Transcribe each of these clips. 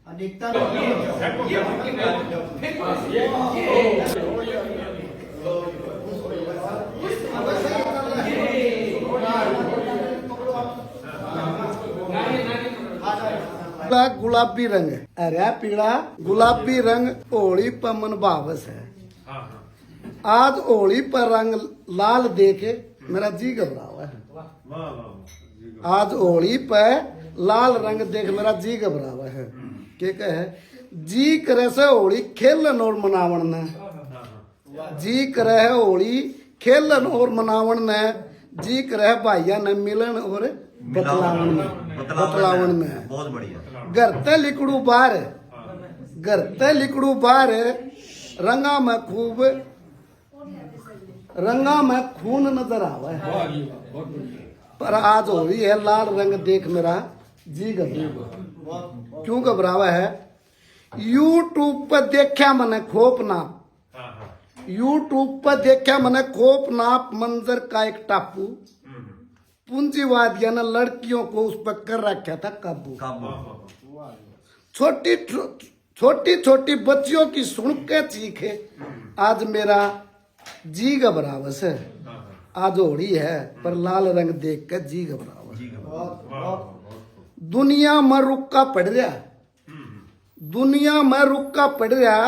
अनेकता गुलाबी रंग हरा पीला गुलाबी रंग होली पर मन भावस है। आज होली पर रंग लाल देखे मेरा जी घबरा हुआ है। आज होली पर लाल रंग देख मेरा जी घबरा हुआ है। के कहे जी करे से होली खेलन और मनावन ने जी करे है होली खेलन और मनावन ने जी करे भाइया ने मिलन और बतलावन में बहुत बढ़िया घर ते लिकड़ू बाहर रंगा में खून नजर आवा है। पर आज होली है लाल रंग देख मेरा जी घबरा। क्यों घबरावा है? यूट्यूब पर देखा मैंने खोपनाप मंजर का एक टापू पूंजीवादियों ने लड़कियों को उस पर कर रखा था काबू। छोटी छोटी बच्चियों की सुन के चीखे आज मेरा जी घबरावस है। आज होली है पर लाल रंग देख कर जी घबरावस। दुनिया में रुक्का पड़ रहा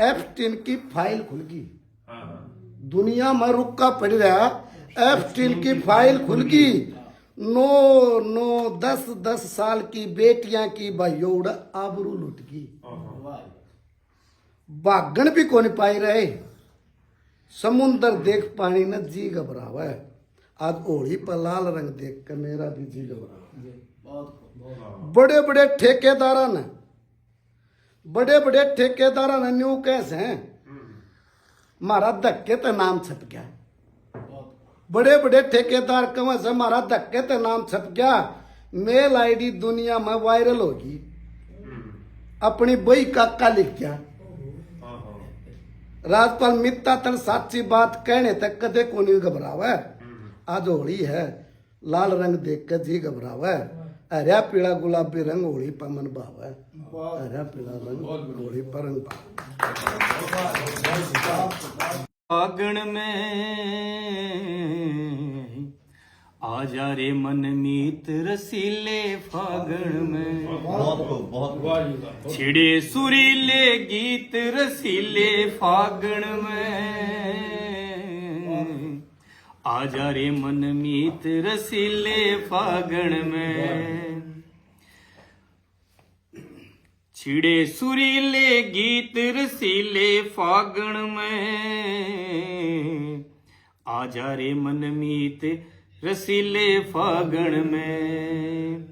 एप्स्टीन की फाइल खुल गई। दुनिया में रुक्का पड़ रहा एप्स्टीन की फाइल खुल गई। 9-10 साल की बेटियां की भाइयों आबरू लुट गई। भागण भी कौन पाई रहे समुंदर देख पानी न जी घबरावा है। आज होली पर लाल रंग देख कर मेरा भी जी घबरावा। बड़े बड़े ठेकेदार ने न्यू कैसे हैं मारा धक्के तो नाम छप गया। बड़े ठेकेदार कहाँ से मारा धक्के तो नाम छप गया। मेल आईडी दुनिया में वायरल होगी। अपनी बई काका लिख गया। राजपाल मित्ता तन साची बात कहने तक कदे को नहीं घबरावा। आज होली है लाल रंग देख कर जी घबरावा। हरा पीला गुलाबी रंग होली पर मन भाव है। हरा पीला रंग होली पर रंग फागण में आजा रे मन मीत रसीले फागण में बहुत छिड़े सुरीले गीत रसीले फागण में आजा रे मन मीत रसीले फागण में छिड़े सुरीले गीत रसीले फागण में आजा रे मन मीत रसीले फागण में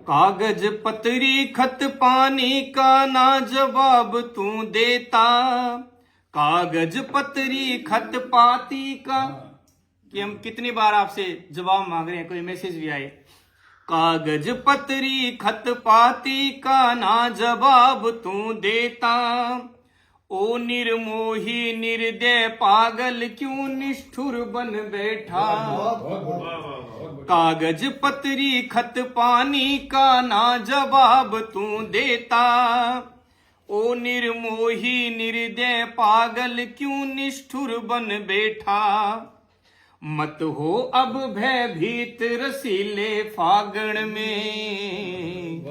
कागज पतरी खत पानी का ना जवाब तू देता। कागज पतरी खत पाती का कि हम कितनी बार आपसे जवाब मांग रहे हैं, कोई मैसेज भी आए। कागज पतरी खत पाती का ना जवाब तू देता। ओ निर्मोही निर्दय पागल क्यों निष्ठुर बन बैठा। कागज पतरी खत पानी का ना जवाब तू देता। ओ निर्मोही निर्दय पागल क्यों निष्ठुर बन बैठा। मत हो अब भयभीत रसीले फागण में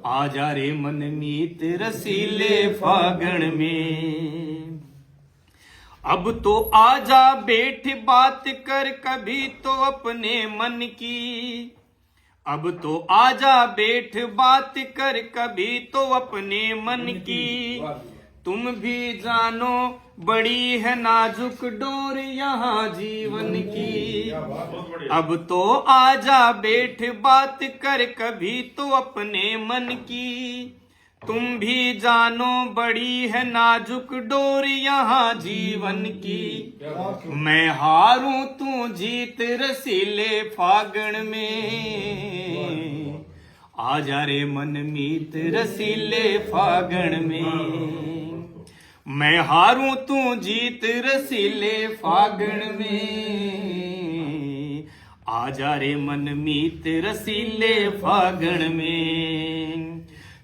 आजा रे मन मीत रसीले फागण में। अब तो आजा बैठ बात कर कभी तो अपने मन की। अब तो आजा बैठ बात कर कभी तो अपने मन की। तुम भी जानो बड़ी है नाजुक डोर यहाँ जीवन की। अब तो आजा बैठ बात कर कभी तो अपने मन की। तुम भी जानो बड़ी है नाजुक डोर यहाँ जीवन की। मैं हारूं तू जीत रसीले फागण में आजा रे मन मीत रसीले फागण में। मैं हारूं तू जीत रसीले फागण में आजा रे मन मीत रसीले फागण में।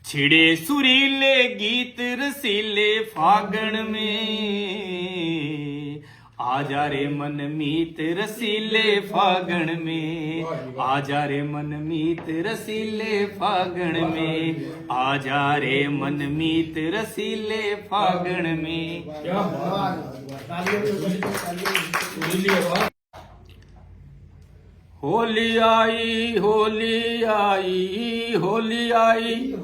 छिड़े सुरीले गीत रसीले फागण में, आजा रे मन मीत रसीले फागण में, आजा रे मन मीत रसीले फागण में, आजा रे मन मीत रसीले फागण में। होली आई होली आई होली आई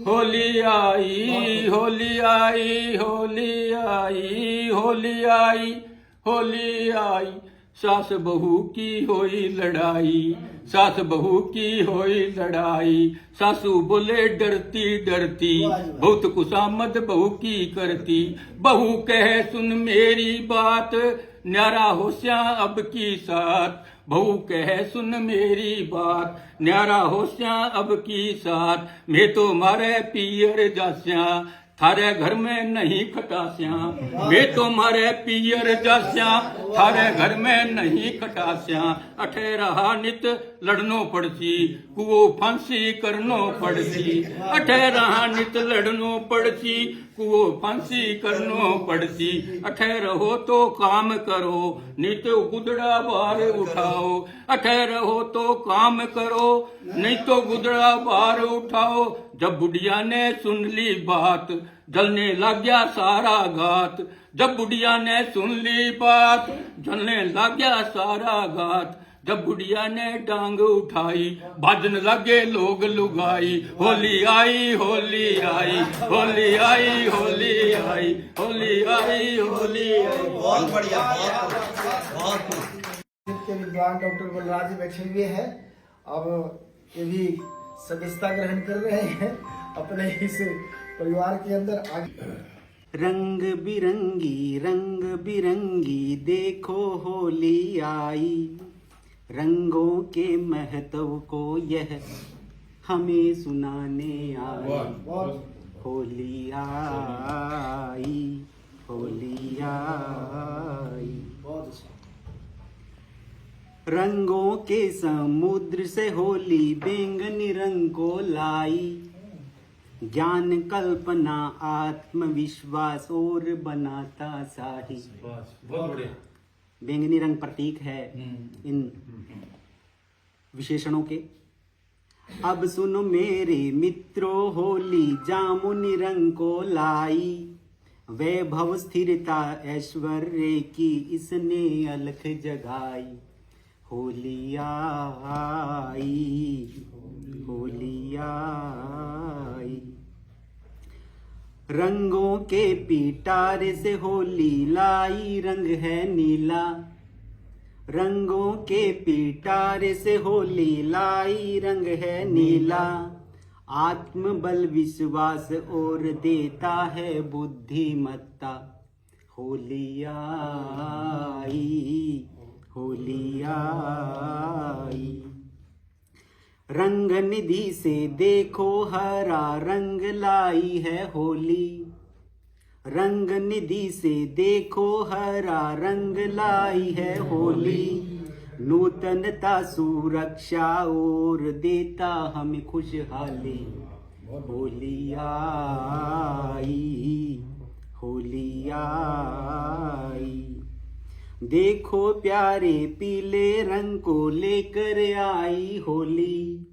होली आई होली आई होली आई होली आई होली आई, सास बहू की होई लड़ाई, सास बहू की होई लड़ाई, सासू बोले डरती डरती बहुत कुसामद बहू की करती, बहू कहे सुन मेरी बात न्यारा होशिया अब की साथ, बहू कहे सुन मेरी बात न्यारा होशिया अब की साथ, मैं तो मारे पियर जास्या थारे घर में नहीं खटास्या, मैं तो मारे पियर जास्या थारे घर में नहीं खटास्या, अठे रहा नित लड़नो पड़सी कुओ फांसी करनो पड़सी, अठे रहा नित लड़नो पड़सी कुओ फांसी करनो पड़सी, अठे रहो तो काम करो नित गुदड़ा बार उठाओ, अठे रहो तो काम करो नहीं तो गुदड़ा बार उठाओ, जब बुढ़िया ने सुन ली बात जलने लग गया सारा घात, जब बुढ़िया ने सुन ली बात जलने लग गया सारा घात, जब बुढ़िया ने डांग उठाई भजन लगे लोग लुगाई, होली आई होली आई होली आई होली आई होली आई होली आई। बहुत बढ़िया, बहुत के विद्वान डॉक्टर बलराज जी बैठे हुए हैं। अब ये भी सदस्यता ग्रहण कर रहे हैं अपने इस परिवार के अंदर। आगे रंग बिरंगी देखो होली आई, रंगों के महत्व को यह हमें सुनाने आई, होली आई होली आई। बहुत अच्छा। रंगों के समुद्र से होली बैंगनी रंग को लाई, ज्ञान कल्पना आत्मविश्वास और बनाता साही। बैंगनी रंग प्रतीक है इन विशेषणों के। अब सुनो मेरे मित्रों होली जामुनी रंग को लाई, वैभव स्थिरता ऐश्वर्य की इसने अलख जगाई, होली आई होली आई। रंगों के पिटारे से होली लाई, रंग है नीला, रंगों के पिटारे से होली लाई, रंग है नीला, आत्मबल विश्वास और देता है बुद्धिमत्ता, होली आई होली आई। रंग निधि से देखो हरा रंग लाई है होली, रंग निधि से देखो हरा रंग लाई है होली, नूतनता सुरक्षा और देता हमें खुशहाली, होली आई होली आई। देखो प्यारे पीले रंग को लेकर आई होली,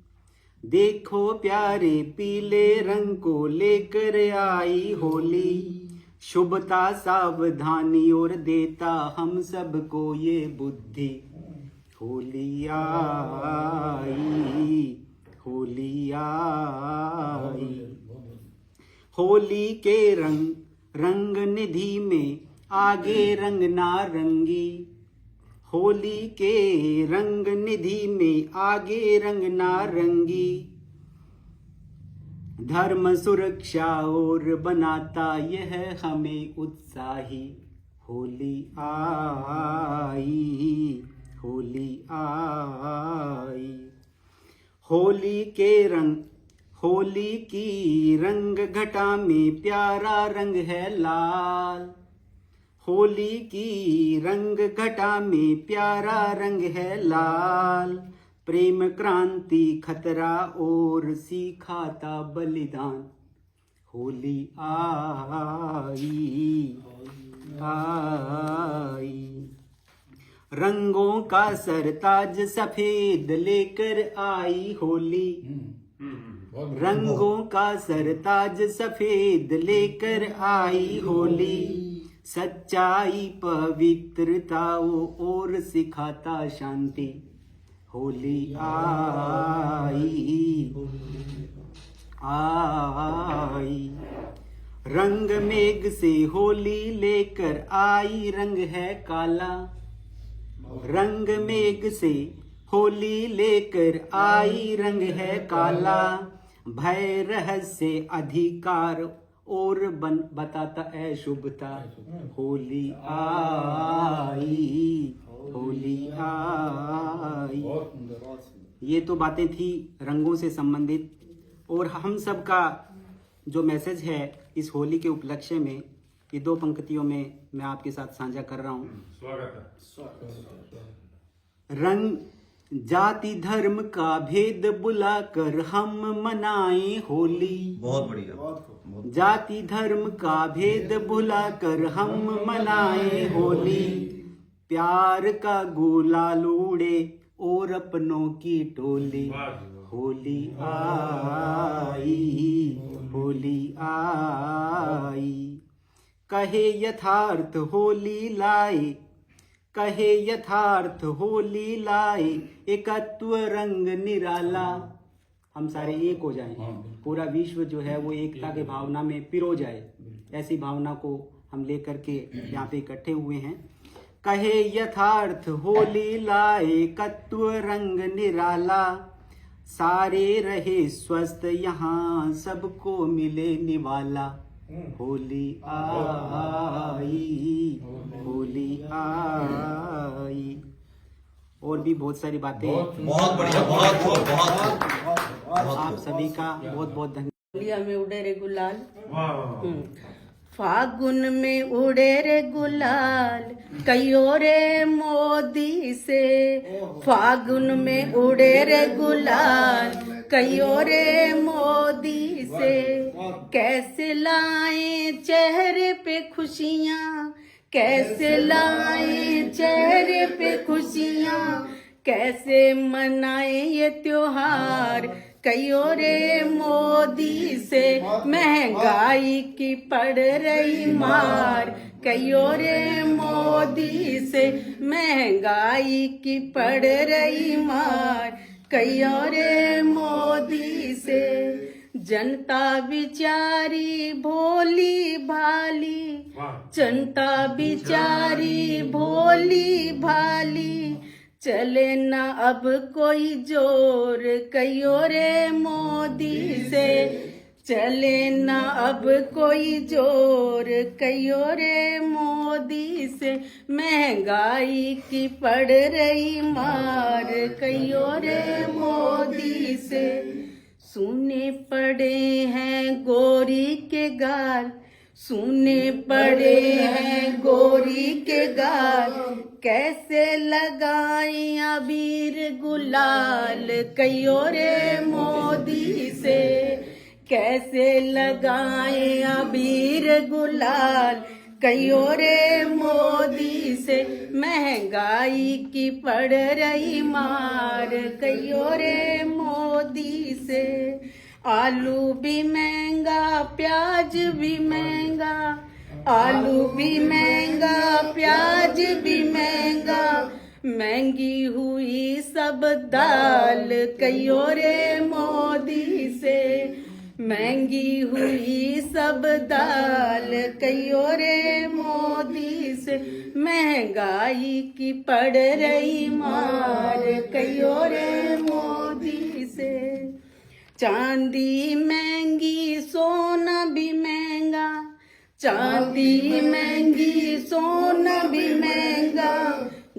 देखो प्यारे पीले रंग को लेकर आई होली, शुभता सावधानी और देता हम सबको ये बुद्धि, होली आई होली आई। होली के रंग निधि में आगे रंग नारंगी, होली के रंग निधि में आगे रंग नारंगी, धर्म सुरक्षा और बनाता यह हमें उत्साही, होली आई होली आई। होली के होली की रंग घटा में प्यारा रंग है लाल, होली की रंग घटा में प्यारा रंग है लाल, प्रेम क्रांति खतरा और सीखा था बलिदान। होली आई आई, रंगों का सरताज सफेद लेकर आई होली। रंगों का सरताज सफेद लेकर आई होली। सच्चाई पवित्रता और सिखाता शांति। होली आई आई, रंग मेघ से होली लेकर आई, रंग है काला। रंग मेघ से होली लेकर आई, रंग है काला। भय रहस्य अधिकार और बताता है शुभता। होली आई, होली आई। ये तो बातें थी रंगों से संबंधित, और हम सब का जो मैसेज है इस होली के उपलक्ष्य में, ये 2 पंक्तियों में मैं आपके साथ साझा कर रहा हूँ। रंग जाति धर्म का भेद बुलाकर हम मनाएं होली। बहुत बढ़िया। जाति धर्म का भेद भुलाकर हम मनाएं होली। प्यार का गुलाल उड़े और अपनों की टोली। होली आई, होली आई। कहे यथार्थ होली लाए, कहे यथार्थ होली लाए, एकत्व रंग निराला। हम सारे एक हो जाएं, पूरा विश्व जो है वो एकता के भावना में पिरो जाए, ऐसी भावना को हम लेकर के यहाँ पे इकट्ठे हुए हैं। कहे यथार्थ होली लाए, एकत्व रंग निराला। सारे रहे स्वस्थ यहाँ, सबको मिले निवाला। होली आई, होली आई। और भी बहुत सारी बातें। बहुत बढ़िया, बहुत आप सभी का बहुत बहुत धन्यवाद। होलिया में उड़े रे गुलाल, फागुन में उड़े रे गुलाल, कहियो रे मोदी से। फागुन में उड़े रे गुलाल, कहियो रे मोदी से। कैसे लाए चेहरे पे खुशियाँ, कैसे लाए चेहरे पे खुशियाँ। कैसे मनाए ये त्योहार, कहियो रे मोदी से। महंगाई की पड़ रही मार, कहियो रे मोदी से। महंगाई की पड़ रही मार, कहियो रे मोदी से। जनता बिचारी भोली भाली, जनता बिचारी भोली भाली। चले ना अब कोई जोर, कहियो रे मोदी से। चले ना अब कोई जोर, कहियो रे मोदी से। महंगाई की पड़ रही मार, कहियो रे मोदी से। सुने पड़े हैं गोरी के गाल, सुने पड़े हैं गोरी के गाल। कैसे लगाई अबीर गुलाल, कहियो रे मोदी से। कैसे लगाए अबीर गुलाल, कहियो रे मोदी से। महंगाई की पड़ रही मार, कहियो रे मोदी से। आलू भी महंगा, प्याज भी महंगा, आलू भी महंगा, प्याज भी महंगा। महंगी हुई सब दाल, कहियो रे मोदी से। महंगी हुई सब दाल, कहियो रे मोदी से। महंगाई की पड़ रही मार, कहियो रे मोदी से। चांदी महंगी, सोना भी महंगा, चांदी महंगी, सोना भी महंगा।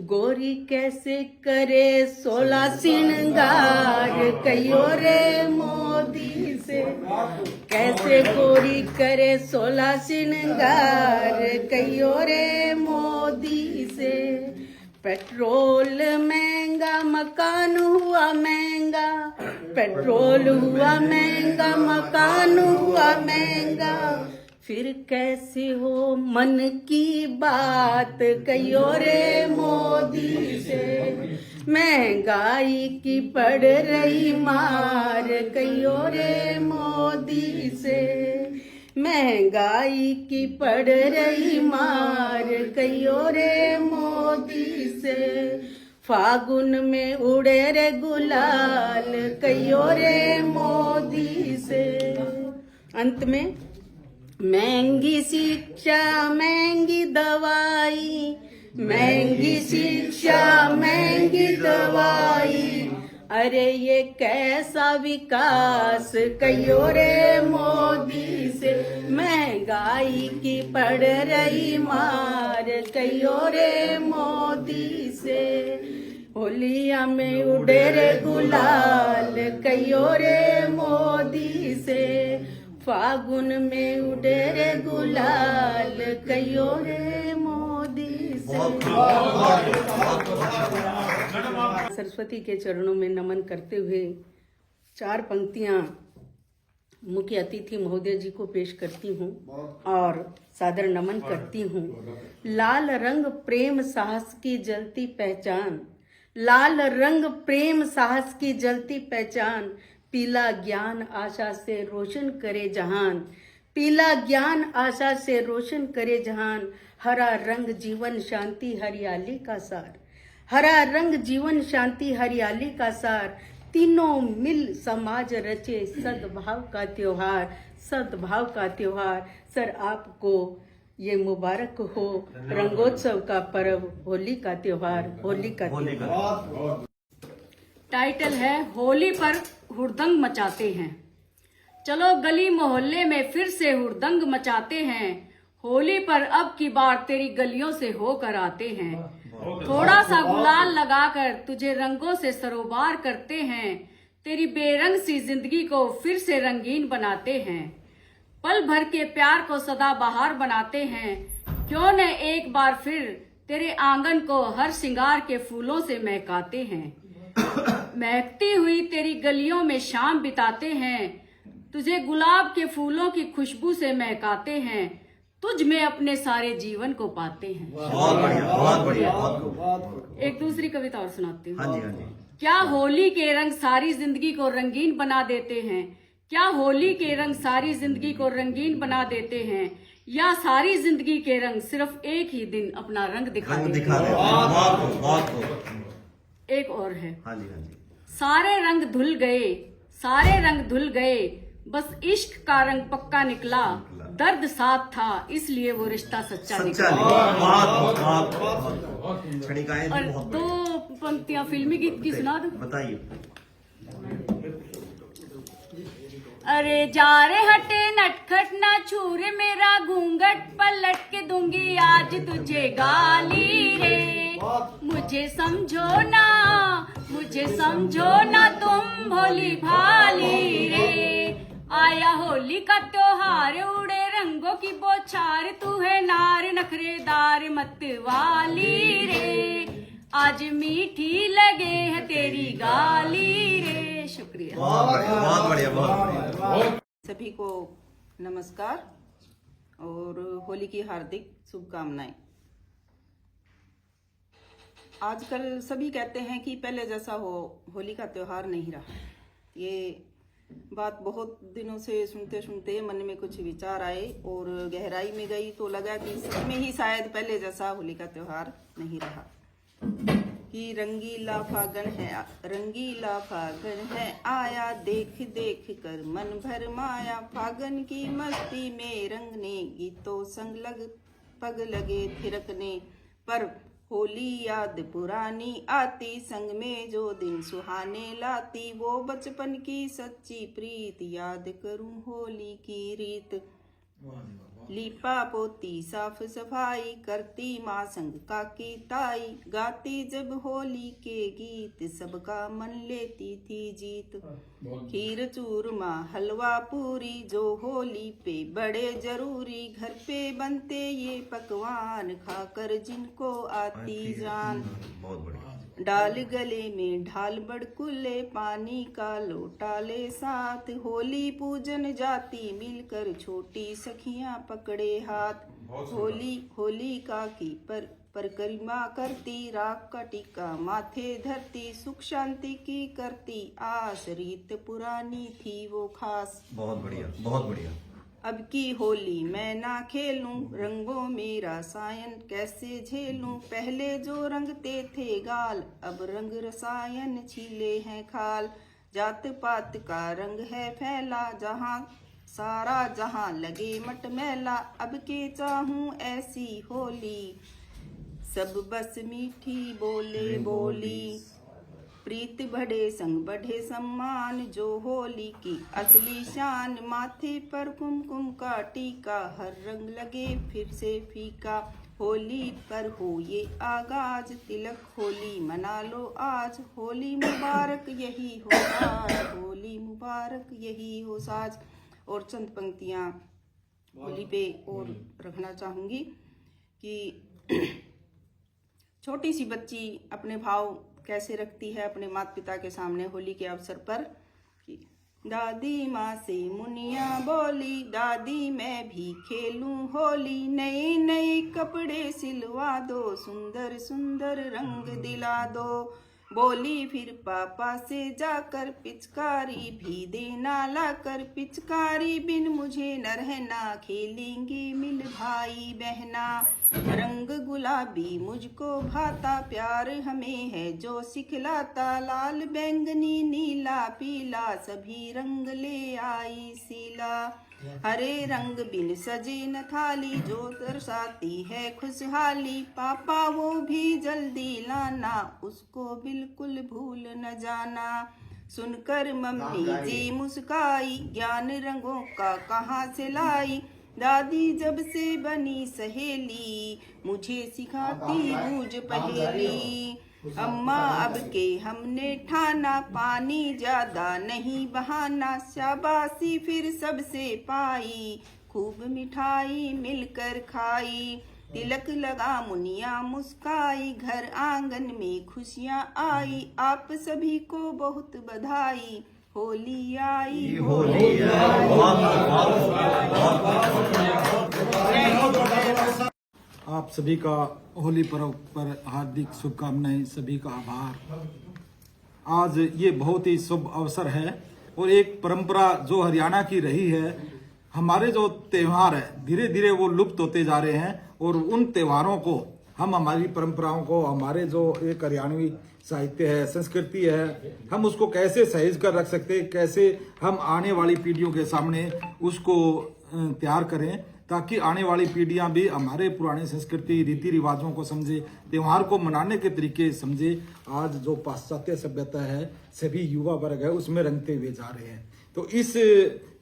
गोरी कैसे करे 16 श्रृंगार, कहियो रे मोदी से। कैसे गोरी करे 16 श्रृंगार, कहियो रे मोदी से। पेट्रोल महंगा मकान हुआ महंगा, पेट्रोल हुआ महंगा मकान हुआ महंगा, फिर कैसे हो मन की बात कहियो रे मोदी से, महंगाई की पड़ रही मार कहियो रे मोदी से, महंगाई की पड़ रही मार कहियो रे मोदी से, फागुन में उड़े रे गुलाल कहियो रे मोदी से। अंत में महंगी शिक्षा महंगी दवाई, महंगी शिक्षा महंगी दवाई, अरे ये कैसा विकास कहियो रे मोदी से, महंगाई की पड़ रही मार कहियो रे मोदी से, होलिया में उड़े रे गुलाल कहियो रे मोदी से, फागुन में उड़े रे गुलाल कहियो रे मोदी से। सरस्वती के चरणों में नमन करते हुए 4 पंक्तियां मुख्य अतिथि महोदय जी को पेश करती हूँ और सादर नमन करती हूँ। लाल रंग प्रेम साहस की जलती पहचान, लाल रंग प्रेम साहस की जलती पहचान, पीला ज्ञान आशा से रोशन करे जहान, पीला ज्ञान आशा से रोशन करे जहान, हरा रंग जीवन शांति हरियाली का सार, हरा रंग जीवन शांति हरियाली का सार, तीनों मिल समाज रचे सद्भाव का त्योहार, सद्भाव का त्योहार। सर आपको ये मुबारक हो रंगोत्सव का पर्व, होली का त्योहार, होली का त्योहार। टाइटल है होली पर हुड़दंग मचाते हैं, चलो गली मोहल्ले में फिर से हुड़दंग मचाते हैं, होली पर अब की बार तेरी गलियों से होकर आते हैं, थोड़ा सा गुलाल लगाकर तुझे रंगों से सरोबार करते हैं, तेरी बेरंग सी जिंदगी को फिर से रंगीन बनाते हैं, पल भर के प्यार को सदा बहार बनाते हैं, क्यों न एक बार फिर तेरे आंगन को हर श्रृंगार के फूलों से महकाते हैं, महकती हुई तेरी गलियों में शाम बिताते हैं, तुझे गुलाब के फूलों की खुशबू से महकाते हैं, तुझ में अपने सारे जीवन को पाते हैं। बहुत बढ़िया, बहुत बढ़िया, बहुत एक दूसरी कविता और सुनाती हूँ। हाँ जी, हाँ जी। क्या होली के रंग सारी जिंदगी को रंगीन बना देते हैं, क्या होली के रंग सारी जिंदगी को रंगीन बना देते हैं, या सारी जिंदगी के रंग सिर्फ एक ही दिन अपना रंग दिखा रंग देते दिखा हैं। दे, बहुत खूब। एक और है, हाँ जी, हाँ जी। सारे रंग धुल गए, सारे रंग धुल गए, बस इश्क का रंग पक्का निकला, दर्द साथ था इसलिए वो रिश्ता सच्चा सच्चा निकला। बहुत क्षणिकाएं और बहुत 2 पंक्तियां फिल्मी गीत की सुना दो। बताइए। अरे जा रे हटे नटखट ना छूरे मेरा घूंघट, पलट के दूंगी आज तुझे गाली रे, मुझे समझो ना, मुझे समझो ना तुम भोली भाली रे, आया होली का त्योहार उड़े रंगों की बौछार, तू है नार नखरेदार मत वाली रे, आज मीठी लगे है तेरी गाली रे। शुक्रिया। बहुत बढ़िया, बहुत बढ़िया, बहुत बढ़िया। सभी को नमस्कार और होली की हार्दिक शुभकामनाएं। आजकल सभी कहते हैं कि पहले जैसा होली का त्योहार नहीं रहा। ये बात बहुत दिनों से सुनते सुनते मन में कुछ विचार आए और गहराई में गई तो लगा कि सच में ही शायद पहले जैसा होली का त्योहार नहीं रहा। कि रंगीला फागन है, रंगीला फागन है आया, देख देख कर मन भर माया, फागन की मस्ती में रंगने गीतों संग पग लगे थिरकने, पर होली याद पुरानी आती, संग में जो दिन सुहाने लाती, वो बचपन की सच्ची प्रीत याद करूं होली की रीत, लीपा पोती साफ सफाई करती माँ संग काकी ताई, गाती जब होली के गीत सबका मन लेती थी जीत। खीर चूरमा हलवा पूरी जो होली पे बड़े जरूरी, घर पे बनते ये पकवान खाकर जिनको आती जान। बहुत बढ़िया। डाल गले में ढाल बड़कुले, पानी का लोटा ले साथ, होली पूजन जाती मिलकर छोटी सखियां पकड़े हाथ। होलिका की परिक्रमा करती, राख का टीका माथे धरती, सुख शांति की करती आस, रीत पुरानी थी वो खास। बहुत बढ़िया, बहुत बढ़िया। अब की होली मैं ना खेलूं, रंगों में रसायन कैसे झेलूं, पहले जो रंगते थे गाल अब रंग रसायन छीले हैं खाल। जात पात का रंग है फैला जहां सारा जहां लगे मटमैला, अब के चाहूं ऐसी होली सब बस मीठी बोले बोली। प्रीत बढ़े संग बढ़े सम्मान जो होली की असली शान, माथे पर कुमकुम का टीका हर रंग लगे फिर से फीका। होली पर हो ये आगाज तिलक होली मना लो आज, होली मुबारक यही हो साज, होली मुबारक यही हो साज। और चंद पंक्तियाँ होली पे और रखना चाहूँगी कि छोटी सी बच्ची अपने भाव कैसे रखती है अपने माता पिता के सामने होली के अवसर पर कि दादी माँ से मुनिया बोली, दादी मैं भी खेलूं होली, नए नए कपड़े सिलवा दो, सुंदर सुंदर रंग दिला दो। बोली फिर पापा से जाकर पिचकारी भी देना लाकर, पिचकारी बिन मुझे न रहना, खेलेंगे मिल भाई बहना। रंग गुलाबी मुझको भाता, प्यार हमें है जो सिखलाता, लाल बैंगनी नीला पीला सभी रंग ले आई सीला। हरे रंग बिन सजे न थाली जो दर्शाती है खुशहाली, पापा वो भी जल्दी लाना, उसको बिल्कुल भूल न जाना। सुनकर मम्मी जी मुस्काई, ज्ञान रंगों का कहाँ से लाई, दादी जब से बनी सहेली, मुझे सिखाती बूझ पहेली। अम्मा अब के हमने ठाना, पानी ज्यादा नहीं बहाना, शाबाशी फिर सबसे पाई, खूब मिठाई मिलकर खाई। तिलक लगा मुनिया मुस्काई, घर आंगन में खुशियाँ आई, आप सभी को बहुत बधाई, होली आई होली आप सभी का होली पर्व पर हार्दिक शुभकामनाएं, सभी का आभार। आज ये बहुत ही शुभ अवसर है और एक परंपरा जो हरियाणा की रही है, हमारे जो त्यौहार है धीरे धीरे वो लुप्त होते जा रहे हैं और उन त्योहारों को हम हमारी परंपराओं को, हमारे जो एक हरियाणवी साहित्य है, संस्कृति है, हम उसको कैसे सहेज कर रख सकते, कैसे हम आने वाली पीढ़ियों के सामने उसको तैयार करें ताकि आने वाली पीढ़ियां भी हमारे पुराने संस्कृति रीति रिवाजों को समझे, त्योहार को मनाने के तरीके समझे। आज जो पाश्चात्य सभ्यता है सभी युवा वर्ग है उसमें रंगते हुए जा रहे हैं। तो इस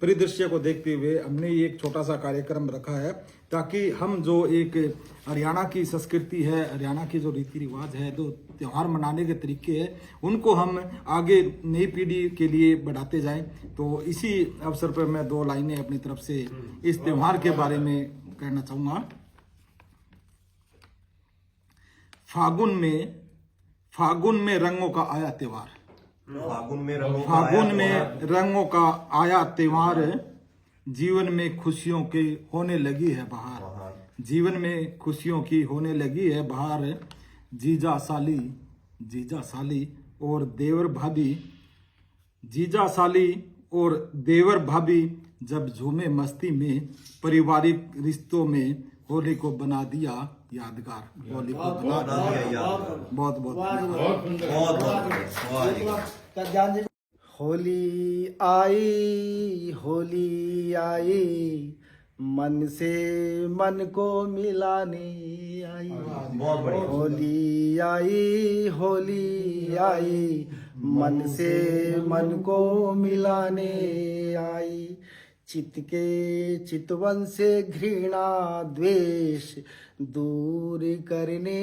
परिदृश्य को देखते हुए हमने ये एक छोटा सा कार्यक्रम रखा है ताकि हम जो एक हरियाणा की संस्कृति है, हरियाणा की जो रीति रिवाज है, जो त्यौहार मनाने के तरीके हैं, उनको हम आगे नई पीढ़ी के लिए बढ़ाते जाएं। तो इसी अवसर पर मैं दो लाइनें अपनी तरफ से इस त्यौहार के बारे में कहना चाहूँगा। फागुन में रंगों का आया त्योहार, फागुन में रंगों का आया त्योहार, जीवन में खुशियों की होने लगी है बहार, जीवन में खुशियों की होने लगी है बहार। जीजा साली और देवर भाभी, जीजा साली और देवर भाभी जब झूमे मस्ती में, पारिवारिक रिश्तों में होली को बना दिया यादगार, होली को बना दिया यादगार। बहुत बहुत होली आई मन से मन को मिलाने आई, होली आई मन से मन को मिलाने आई। चित्त के चितवन से घृणा द्वेष दूर करने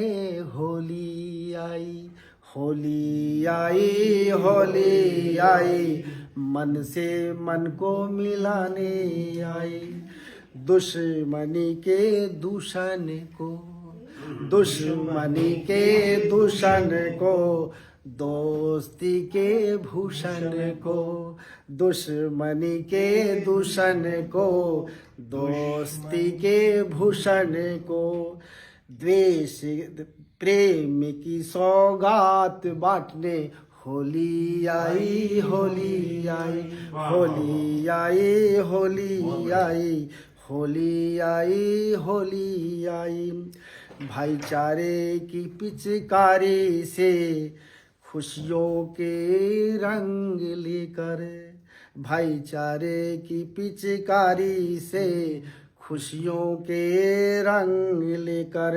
होली आई। होली आई, होली आई, मन से मन को मिलाने आई। दुश्मनी के दूषण को, दुश्मनी के दूषण को, दोस्ती के भूषण को, दुश्मनी के दूषण को, दोस्ती के भूषण को, द्वेष प्रेम की सौगात बांटने होली आई, होली आई, होली आई, होली आई, होली आई, होली आई। भाईचारे की पिचकारी से खुशियों के रंग लेकर, भाईचारे की पिचकारी से खुशियों के रंग लेकर,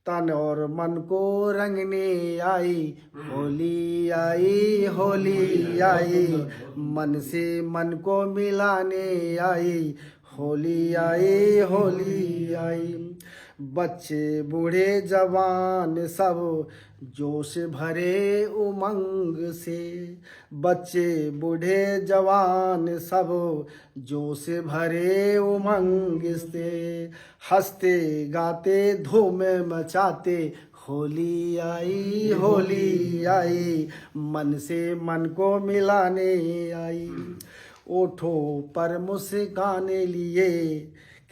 तन और मन को रंगने आई। होली आई, होली आई, मन से मन को मिलाने आई। होली आई, होली आई। बच्चे बूढ़े जवान सब जोश भरे उमंग से, बच्चे बूढ़े जवान सब जोश भरे उमंग से, हंसते गाते धूम मचाते होली आई, होली आई, मन से मन को मिलाने आई। ओठों पर मुस्काने लिए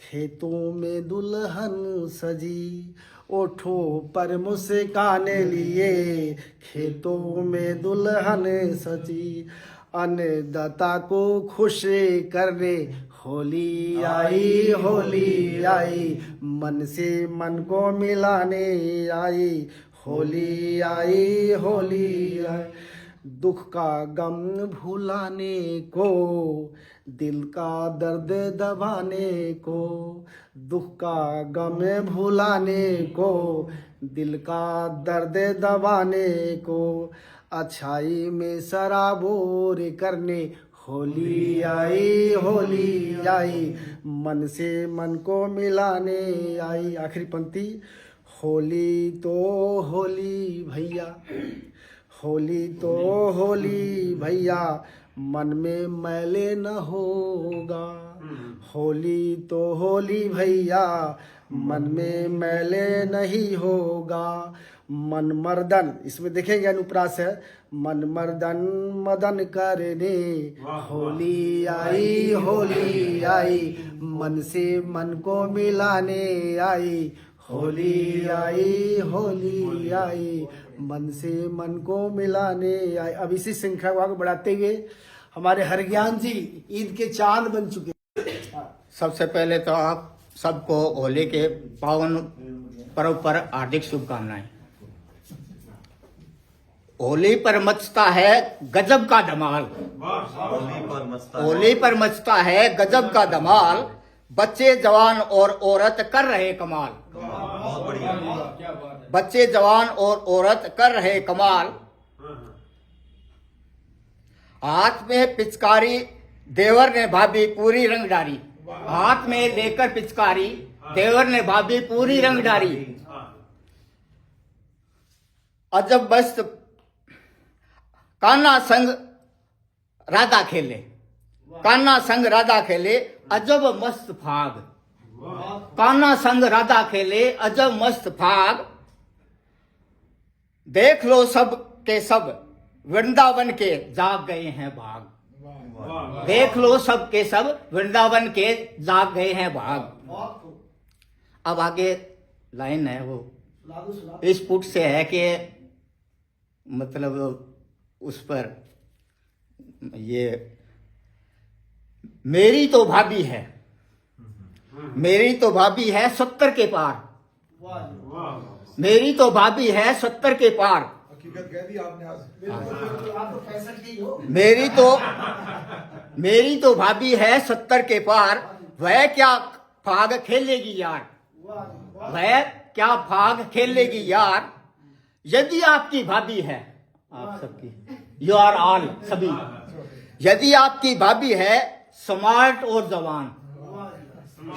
खेतों में दुल्हन सजी, ओठों पर मुस्काने लिए खेतों में दुल्हन सजी। अन्नदाता को खुश करने होली आई, होली आई, मन से मन को मिलाने आई। होली आई, होली आई, दुख का गम भुलाने को, दिल का दर्द दबाने को, दुख का गम भुलाने को, दिल का दर्द दबाने को, अच्छाई में सराबोर करने होली आई, होली आई, मन से मन को मिलाने आई। आखिरी पंक्ति, होली तो होली भैया, होली तो होली भैया, मन में मैले न होगा। होली तो होली भैया, मन में मैले नहीं होगा। मन मर्दन, इसमें देखेंगे अनुप्रास है, मन मर्दन मदन करने होली आई, होली आई, मन से मन को मिलाने आई। होली आई, होली आई, मन से मन को मिलाने आई। अब इसी श्रृंखला को बढ़ाते हुए हमारे हरज्ञान जी ईद के चांद बन चुके। सबसे पहले तो आप सबको होली के पावन पर्व पर हार्दिक शुभकामनाएं। होली पर मचता है गजब का धमाल, होली पर मचता है गजब का धमाल, बच्चे जवान और औरत कर रहे कमाल। बहुत बढ़िया। बच्चे जवान और औरत कर रहे कमाल। हाथ में पिचकारी देवर ने भाभी पूरी रंग डारी, हाथ में लेकर पिचकारी देवर ने भाभी पूरी रंग डारी। अजब मस्त कान्हा संग राधा खेले, कान्हा संग राधा खेले अजब मस्त फाग, कान्हा संग राधा खेले अजब मस्त फाग। देख लो सब के सब वृंदावन के जाग गए हैं भाग, देख लो सब के सब वृंदावन के जाग गए हैं भाग। अब आगे लाइन है वो इस पुट से है कि मतलब उस पर ये मेरी तो भाभी है, मेरी तो भाभी है 70 के पार, मेरी तो भाभी है 70 के पार। हकीकत कह दी आपने आज। मेरी तो भाभी है 70 के पार, वह क्या फाग खेलेगी यार, वह क्या फाग खेलेगी यार। यदि आपकी भाभी है, आप सबकी, यू आर ऑल सभी, यदि आपकी भाभी है स्मार्ट और जवान।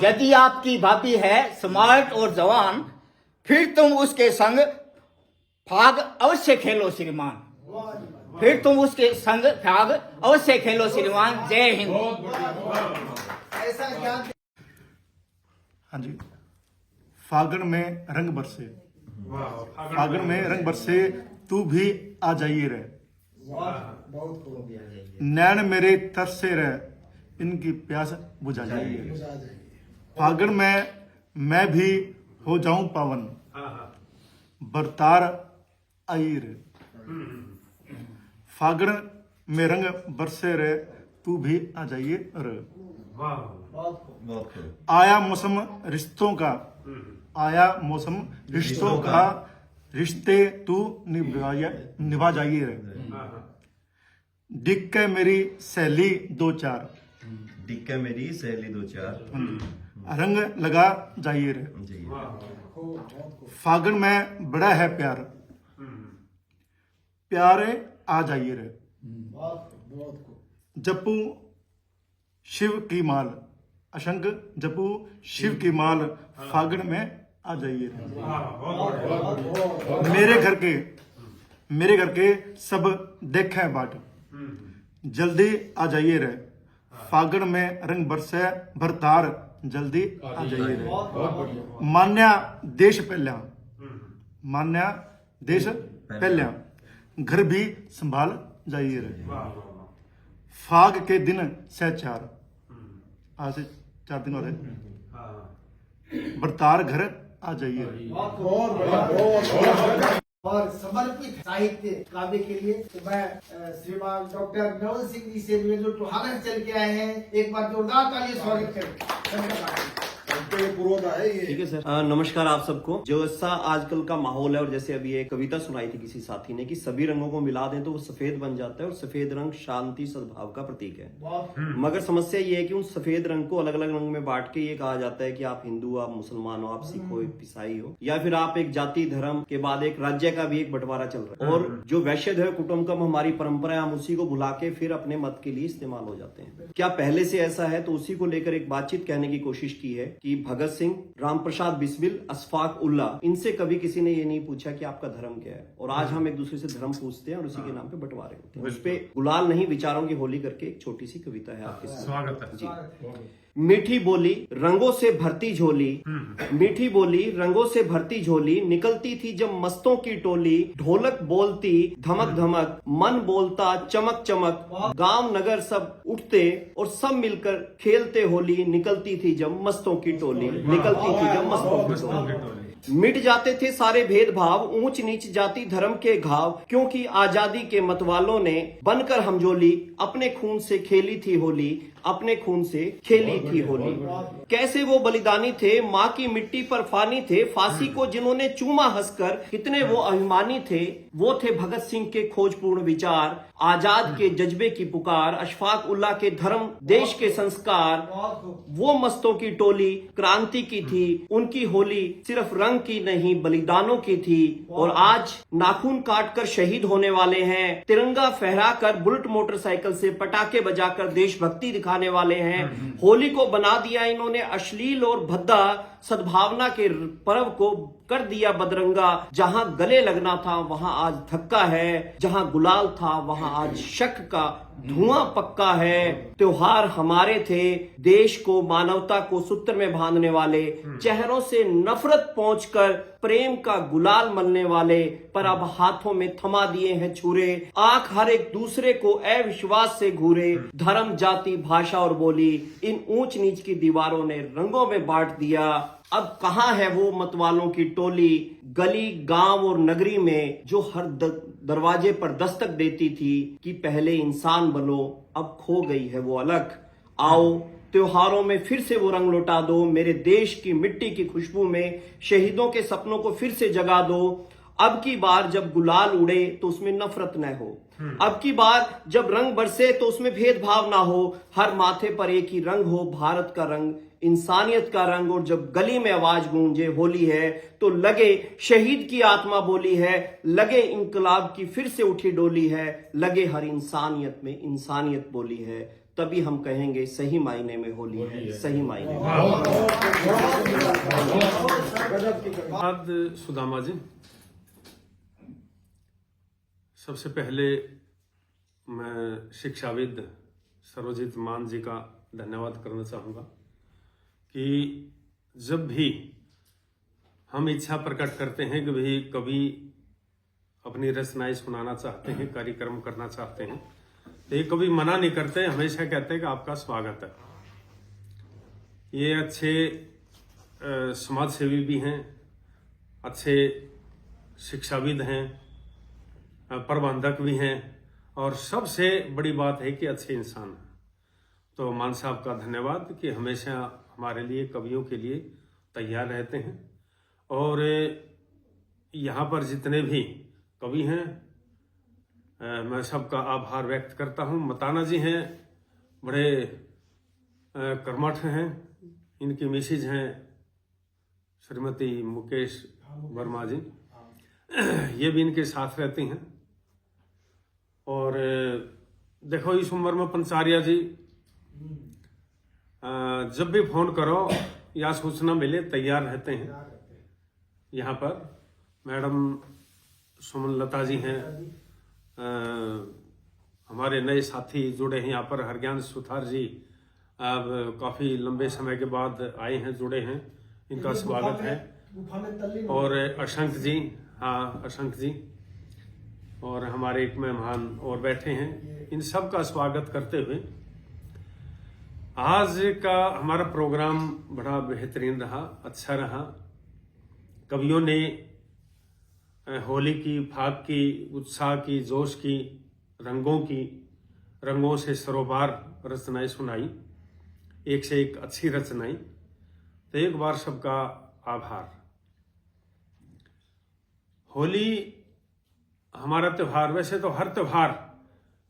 यदि आपकी भाभी है स्मार्ट और जवान, फिर तुम उसके संग फाग अवश्य खेलो श्रीमान। फिर तुम उसके संग फाग अवश्य खेलो श्रीमान। जय हिंद। ऐसा ज्ञान हाँ जी। फागण में रंग बरसे, फागण में रंग बरसे, तू भी आ जाइए रे। बहुत खूब। नैन मेरे तरसे रे, इनकी प्यास बुझा जाइए। फागण में मैं भी हो जाऊं पावन, बरतार आई रे। फागण में रंग बरसे रे, तू भी आ जाइए रे। बहुत खूब। आया मौसम रिश्तों का, आया मौसम रिश्तों का, रिश्ते तू निभा जाइए रे। डिग के मेरी सहेली दो चार, डिक्का मेरी सहेली दो चार, रंग लगा जाइए रे। जी। फागण में बड़ा है प्यार, प्यारे आ जाइए रे। जपू शिव की माल, अशंक जपू शिव की माल, फागण में आ जाइए रे। मेरे घर के सब देखे बाट, जल्दी आ जाइए रे। फागण में रंग बरसे भरतार, जल्दी आ जाइए रे। मान्या देश पहल्या, मान्या देश पहल्या, घर भी संभाल जाइए रे। फाग के दिन से चार, आज से 4 दिन हो रहे, बरतार घर आ जाइए रे। और समर्पित साहित्य काव्य के लिए तो मैं श्रीमान डॉक्टर नवल सिंह जी से जो टोहाना चल के आए हैं, एक बार जोरदार तालियां स्वागत करें। ठीक है सर। नमस्कार आप सबको। जैसा आजकल का माहौल है, और जैसे अभी एक कविता सुनाई थी किसी साथी ने कि सभी रंगों को मिला दें तो वो सफेद बन जाता है, और सफेद रंग शांति सद्भाव का प्रतीक है। मगर समस्या ये है कि उन सफेद रंग को अलग अलग रंग में बांट के ये कहा जाता है कि आप हिंदू, आप मुसलमान हो, आप सिख हो, ईसाई हो, या फिर आप एक जाति धर्म के बाद एक राज्य का भी एक बंटवारा चल रहा है। और जो वैश्य कुटुंबकम हमारी परंपरा है, हम उसी को भुला के फिर अपने मत के लिए इस्तेमाल हो जाते हैं। क्या पहले से ऐसा है? तो उसी को लेकर एक बातचीत कहने की कोशिश की है कि भगत सिंह, राम प्रसाद बिस्मिल, अशफाक उल्ला, इनसे कभी किसी ने ये नहीं पूछा कि आपका धर्म क्या है। और आज हम एक दूसरे से धर्म पूछते हैं और उसी के नाम पे बंटवारे होते हैं। उस पे गुलाल नहीं विचारों की होली करके एक छोटी सी कविता है आपके साथ। स्वागत है जी। मीठी बोली रंगों से भरती झोली, मीठी बोली रंगों से भरती झोली, निकलती थी जब मस्तों की टोली। ढोलक बोलती धमक धमक, मन बोलता चमक चमक, गांव नगर सब उठते और सब मिलकर खेलते होली। निकलती थी जब मस्तों की टोली, निकलती थी जब मस्तों की टोली। मिट जाते थे सारे भेदभाव, ऊंच नीच जाति धर्म के घाव, क्योंकि आजादी के मतवालों ने बनकर हमजोली, अपने खून से खेली थी होली, अपने खून से खेली थी होली। कैसे वो बलिदानी थे, माँ की मिट्टी पर फानी थे, फांसी को जिन्होंने चूमा हंसकर, कितने वो अभिमानी थे। वो थे भगत सिंह के खोजपूर्ण विचार, आजाद के जज्बे की पुकार, अशफाक उल्ला के धर्म देश के संस्कार। वो मस्तों की टोली क्रांति की थी, उनकी होली सिर्फ रंग की नहीं बलिदानों की थी। और आज नाखून काटकर शहीद होने वाले हैं, तिरंगा फहराकर बुलेट मोटरसाइकिल से पटाखे बजाकर देशभक्ति दिखाने वाले हैं। होली को बना दिया इन्होंने अश्लील और भद्दा, सद्भावना के पर्व को कर दिया बदरंगा। जहां गले लगना था वहां आज धक्का है, जहां गुलाल था वहां आज शक का धुआं पक्का है। त्योहार हमारे थे, देश को मानवता को सूत्र में बांधने वाले, चेहरों से नफरत पहुंचकर प्रेम का गुलाल मलने वाले, पर अब हाथों में थमा दिए हैं छुरे। आंख हर एक दूसरे को अविश्वास से घूरे, धर्म जाति भाषा और बोली इन ऊंच नीच की दीवारों ने रंगों में बांट दिया। अब कहां है वो मतवालों की टोली, गली गांव और नगरी में जो हर दरवाजे पर दस्तक देती थी कि पहले इंसान बनो, अब खो गई है वो अलग। आओ त्योहारों में फिर से वो रंग लौटा दो, मेरे देश की मिट्टी की खुशबू में शहीदों के सपनों को फिर से जगा दो। अब की बार जब गुलाल उड़े तो उसमें नफरत न हो, अब की बार जब रंग बरसे तो उसमें भेदभाव ना हो। हर माथे पर एक ही रंग हो, भारत का रंग, इंसानियत का रंग। और जब गली में आवाज गूंजे होली है तो लगे शहीद की आत्मा बोली है, लगे इंकलाब की फिर से उठी डोली है, लगे हर इंसानियत में इंसानियत बोली है। तभी हम कहेंगे सही मायने में होली है, सही मायने में। धन्यवाद सुदामा जी। सबसे पहले मैं शिक्षाविद सर्वजीत मान जी का धन्यवाद करना चाहूँगा कि जब भी हम इच्छा प्रकट करते हैं कि भाई कभी अपनी रचनाएं सुनाना चाहते हैं, कार्यक्रम करना चाहते हैं, तो ये कभी मना नहीं करते, हमेशा कहते हैं कि आपका स्वागत है। ये अच्छे समाज सेवी भी हैं, अच्छे शिक्षाविद हैं, प्रबंधक भी हैं, और सबसे बड़ी बात है कि अच्छे इंसान हैं। तो मान साहब का धन्यवाद कि हमेशा हमारे लिए, कवियों के लिए तैयार रहते हैं। और यहाँ पर जितने भी कवि हैं, मैं सबका आभार व्यक्त करता हूँ। मताना जी हैं, बड़े कर्मठ हैं, इनकी मिसेज हैं श्रीमती मुकेश वर्मा जी, ये भी इनके साथ रहती हैं। और देखो इस उम्र में पंचारिया जी जब भी फोन करो या सूचना मिले तैयार रहते हैं। यहाँ पर मैडम सुमन लता जी हैं, हमारे नए साथी जुड़े हैं यहाँ पर, हरज्ञान सुथार जी अब काफ़ी लंबे समय के बाद आए हैं, जुड़े हैं, इनका स्वागत है। और अशंक जी, हाँ अशंक जी, और हमारे एक मेहमान और बैठे हैं, इन सब का स्वागत करते हुए आज का हमारा प्रोग्राम बड़ा बेहतरीन रहा, अच्छा रहा। कवियों ने होली की, फाग की, उत्साह की, जोश की, रंगों से सरोबार रचनाएं सुनाई, एक से एक अच्छी रचनाएं। तो एक बार सबका आभार। होली हमारा त्योहार, वैसे तो हर त्योहार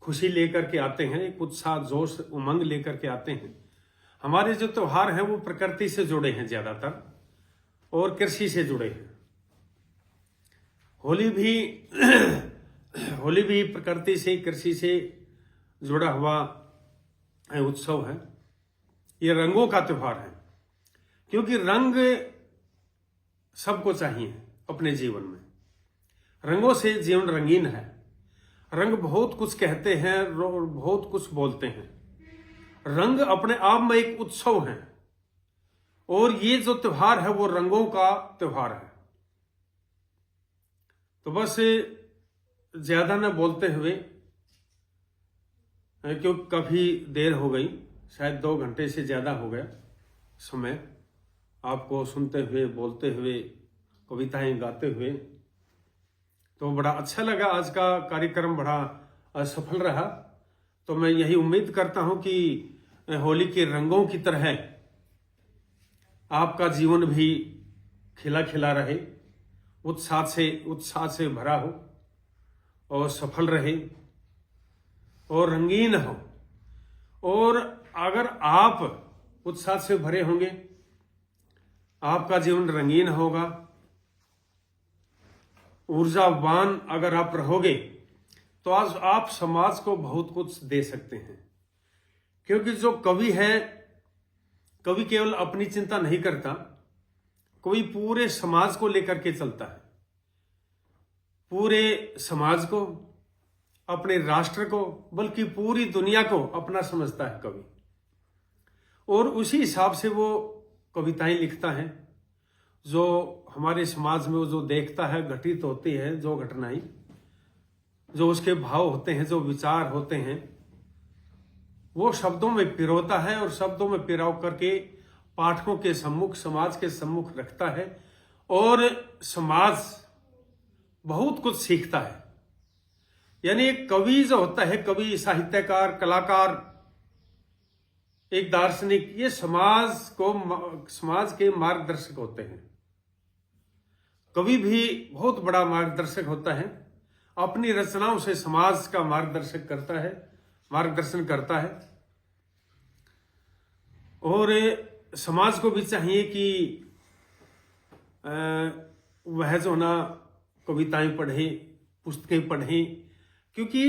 खुशी लेकर के आते हैं, एक उत्साह, जोश, उमंग लेकर के आते हैं। हमारे जो त्योहार हैं वो प्रकृति से जुड़े हैं ज्यादातर, और कृषि से जुड़े हैं। होली भी प्रकृति से, कृषि से जुड़ा हुआ उत्सव है। ये रंगों का त्योहार है, क्योंकि रंग सबको चाहिए अपने जीवन में। रंगों से जीवन रंगीन है। रंग बहुत कुछ कहते हैं और बहुत कुछ बोलते हैं। रंग अपने आप में एक उत्सव है, और ये जो त्योहार है वो रंगों का त्योहार है। तो बस ज्यादा न बोलते हुए, क्योंकि काफी देर हो गई, शायद 2 घंटे से ज्यादा हो गया समय आपको सुनते हुए, बोलते हुए, कविताएं गाते हुए। तो बड़ा अच्छा लगा, आज का कार्यक्रम बड़ा सफल रहा। तो मैं यही उम्मीद करता हूं कि होली के रंगों की तरह आपका जीवन भी खिला खिला रहे, उत्साह से भरा हो, और सफल रहे, और रंगीन हो। और अगर आप उत्साह से भरे होंगे, आपका जीवन रंगीन होगा, ऊर्जावान अगर आप रहोगे, तो आज आप समाज को बहुत कुछ दे सकते हैं। क्योंकि जो कवि है, कवि केवल अपनी चिंता नहीं करता, कोई पूरे समाज को लेकर के चलता है। पूरे समाज को, अपने राष्ट्र को, बल्कि पूरी दुनिया को अपना समझता है कवि। और उसी हिसाब से वो कविताएं लिखता है। जो हमारे समाज में वो जो देखता है, घटित होती है जो घटनाएं, जो उसके भाव होते हैं, जो विचार होते हैं, वो शब्दों में पिरोता है, और शब्दों में पिराव करके पाठकों के सम्मुख, समाज के सम्मुख रखता है। और समाज बहुत कुछ सीखता है। यानी एक कवि जो होता है, कवि, साहित्यकार, कलाकार, एक दार्शनिक, ये समाज के मार्गदर्शक होते हैं। कवि भी बहुत बड़ा मार्गदर्शक होता है, अपनी रचनाओं से समाज का मार्गदर्शन करता है। और समाज को भी चाहिए कि वह जो ना कविताएं पढ़े, पुस्तकें पढ़ें, क्योंकि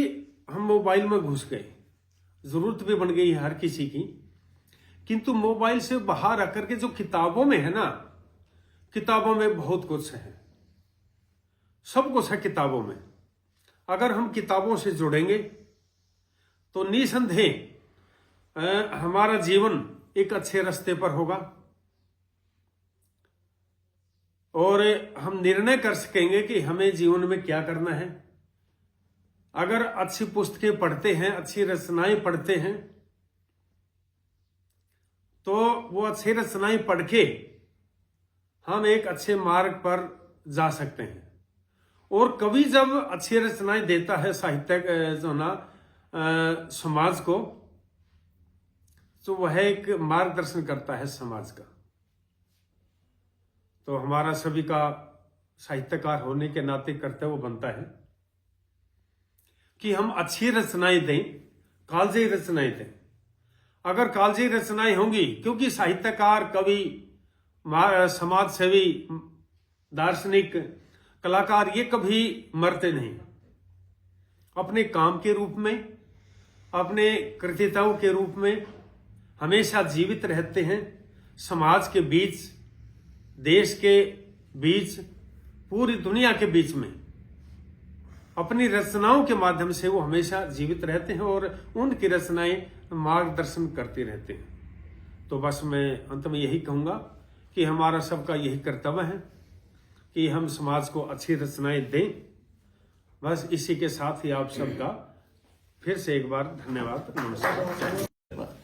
हम मोबाइल में घुस गए। जरूरत भी बन गई है हर किसी की, किंतु मोबाइल से बाहर आकर के जो किताबों में है ना, किताबों में बहुत कुछ है, सब कुछ है किताबों में। अगर हम किताबों से जुड़ेंगे तो निसंदेह हमारा जीवन एक अच्छे रास्ते पर होगा और हम निर्णय कर सकेंगे कि हमें जीवन में क्या करना है। अगर अच्छी पुस्तकें पढ़ते हैं, अच्छी रचनाएं पढ़ते हैं, तो वो अच्छी रचनाएं पढ़ के हम एक अच्छे मार्ग पर जा सकते हैं। और कवि जब अच्छी रचनाएं देता है साहित्य जो ना समाज को, तो वह एक मार्गदर्शन करता है समाज का। तो हमारा सभी का साहित्यकार होने के नाते कर्तव्य बनता है कि हम अच्छी रचनाएं दें, कालजयी रचनाएं दें। अगर कालजयी रचनाएं होंगी, क्योंकि साहित्यकार, कवि, समाज सेवी, दार्शनिक, कलाकार ये कभी मरते नहीं। अपने काम के रूप में, अपने कृतिताओं के रूप में हमेशा जीवित रहते हैं, समाज के बीच, देश के बीच, पूरी दुनिया के बीच में अपनी रचनाओं के माध्यम से वो हमेशा जीवित रहते हैं और उनकी रचनाएं मार्गदर्शन करते रहते हैं। तो बस मैं अंत में यही कहूंगा कि हमारा सबका यही कर्तव्य है कि हम समाज को अच्छी रचनाएं दें। बस इसी के साथ ही आप सबका फिर से एक बार धन्यवाद, नमस्कार।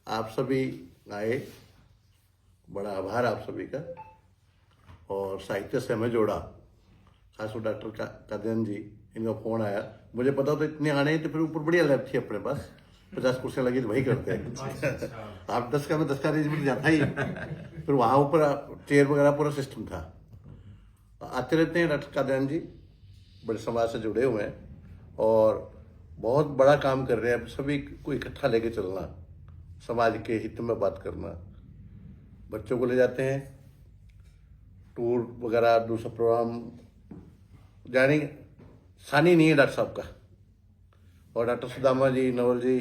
आप सभी आए, बड़ा आभार आप सभी का, और साहित्य से हमें जोड़ा। खासकर डॉक्टर कादियान जी, इनका फोन आया, मुझे पता तो इतने आने तो फिर ऊपर बढ़िया लैब थी अपने पास, 50 कुर्सियाँ लगी तो वही करते हैं। आप 10 का में 10 का अरेंजमेंट जाता ही, फिर वहाँ ऊपर चेयर वगैरह पूरा सिस्टम था। आते रहते हैं डॉक्टर कादियान जी, बड़े समाज से जुड़े हुए हैं और बहुत बड़ा काम कर रहे हैं। सभी को इकट्ठा लेके चलना, समाज के हित में बात करना, बच्चों को ले जाते हैं टूर वगैरह, दूसरा प्रोग्राम जाने सानी नहीं है डॉक्टर साहब का। और डॉक्टर सुदामा जी, नवल जी,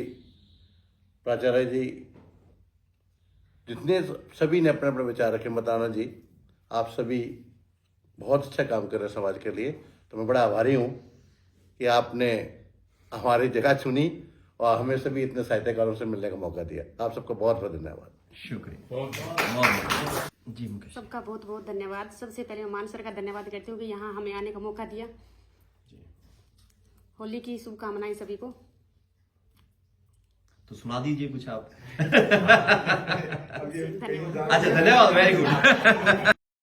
प्राचार्य जी, जितने सभी ने अपने अपने विचार रखे, मताना जी, आप सभी बहुत अच्छा काम कर रहे हैं समाज के लिए। तो मैं बड़ा आभारी हूँ कि आपने हमारी जगह चुनी और हमें सभी इतने साहित्यकारों से मिलने का मौका दिया। आप सबका बहुत बहुत धन्यवाद। शुक्रिया जी। सबका बहुत बहुत धन्यवाद। सबसे पहले मान सर का धन्यवाद करती हूँ कि यहाँ हमें आने का मौका दिया। होली की शुभकामनाएं सभी को। तो सुना दीजिए कुछ आप। धन्यवाद। अच्छा, धन्यवाद, वेरी गुड।